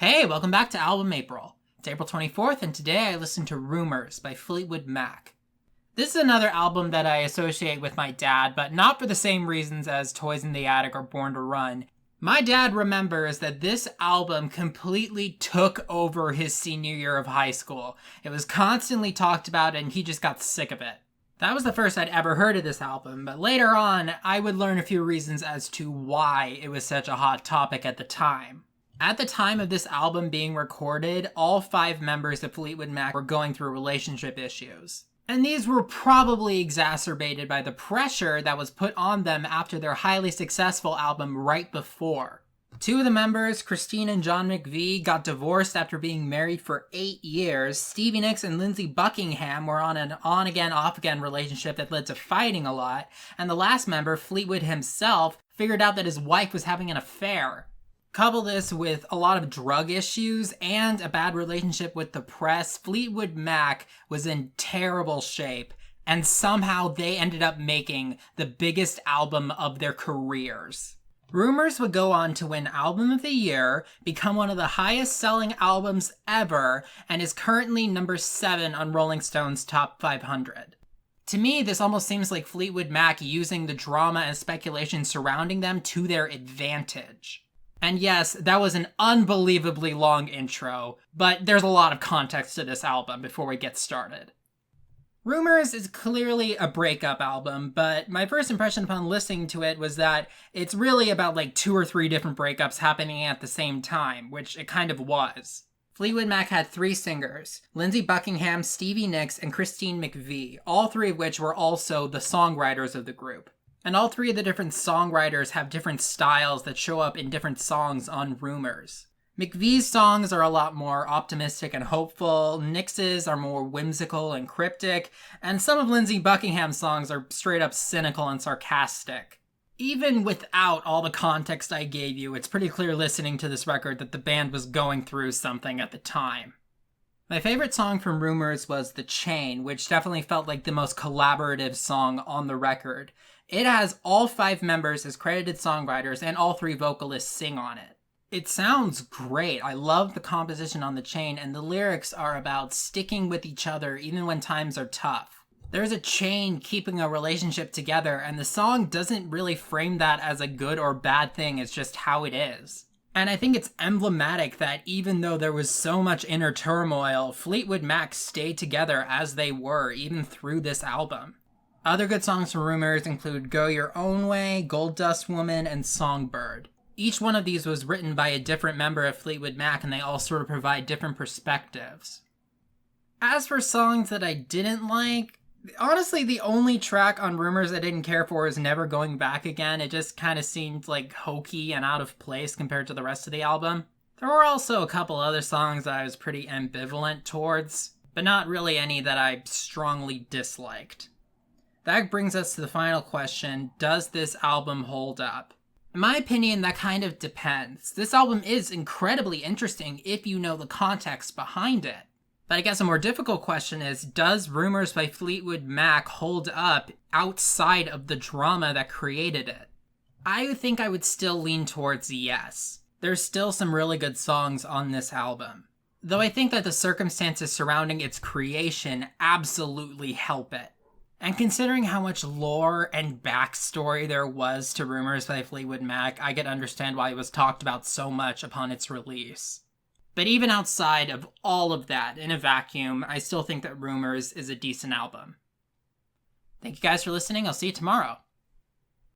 Hey, welcome back to Album April. It's April 24th, and today I listened to Rumours by Fleetwood Mac. This is another album that I associate with my dad, but not for the same reasons as Toys in the Attic or Born to Run. My dad remembers that this album completely took over his senior year of high school. It was constantly talked about, and he just got sick of it. That was the first I'd ever heard of this album, but later on, I would learn a few reasons as to why it was such a hot topic at the time. At the time of this album being recorded, all 5 members of Fleetwood Mac were going through relationship issues. And these were probably exacerbated by the pressure that was put on them after their highly successful album right before. 2 of the members, Christine and John McVie, got divorced after being married for 8 years. Stevie Nicks and Lindsey Buckingham were on an on-again, off-again relationship that led to fighting a lot. And the last member, Fleetwood himself, figured out that his wife was having an affair. Couple this with a lot of drug issues and a bad relationship with the press, Fleetwood Mac was in terrible shape, and somehow they ended up making the biggest album of their careers. Rumours would go on to win Album of the Year, become one of the highest selling albums ever, and is currently number 7 on Rolling Stone's Top 500. To me, this almost seems like Fleetwood Mac using the drama and speculation surrounding them to their advantage. And yes, that was an unbelievably long intro, but there's a lot of context to this album before we get started. Rumours is clearly a breakup album, but my first impression upon listening to it was that it's really about like 2 or 3 different breakups happening at the same time, which it kind of was. Fleetwood Mac had 3 singers, Lindsey Buckingham, Stevie Nicks, and Christine McVie, all 3 of which were also the songwriters of the group. And all 3 of the different songwriters have different styles that show up in different songs on Rumours. McVie's songs are a lot more optimistic and hopeful, Nicks's are more whimsical and cryptic, and some of Lindsey Buckingham's songs are straight up cynical and sarcastic. Even without all the context I gave you, it's pretty clear listening to this record that the band was going through something at the time. My favorite song from Rumours was The Chain, which definitely felt like the most collaborative song on the record. It has all 5 members as credited songwriters and all 3 vocalists sing on it. It sounds great. I love the composition on The Chain, and the lyrics are about sticking with each other even when times are tough. There's a chain keeping a relationship together, and the song doesn't really frame that as a good or bad thing, it's just how it is. And I think it's emblematic that even though there was so much inner turmoil, Fleetwood Mac stayed together as they were, even through this album. Other good songs from Rumours include Go Your Own Way, Gold Dust Woman, and Songbird. Each one of these was written by a different member of Fleetwood Mac, and they all sort of provide different perspectives. As for songs that I didn't like, honestly, the only track on Rumours I didn't care for is Never Going Back Again. It just kind of seemed like hokey and out of place compared to the rest of the album. There were also a couple other songs that I was pretty ambivalent towards, but not really any that I strongly disliked. That brings us to the final question, does this album hold up? In my opinion, that kind of depends. This album is incredibly interesting if you know the context behind it. But I guess a more difficult question is, does Rumours by Fleetwood Mac hold up outside of the drama that created it? I think I would still lean towards yes. There's still some really good songs on this album. Though I think that the circumstances surrounding its creation absolutely help it. And considering how much lore and backstory there was to Rumours by Fleetwood Mac, I could understand why it was talked about so much upon its release. But even outside of all of that, in a vacuum, I still think that Rumours is a decent album. Thank you guys for listening. I'll see you tomorrow.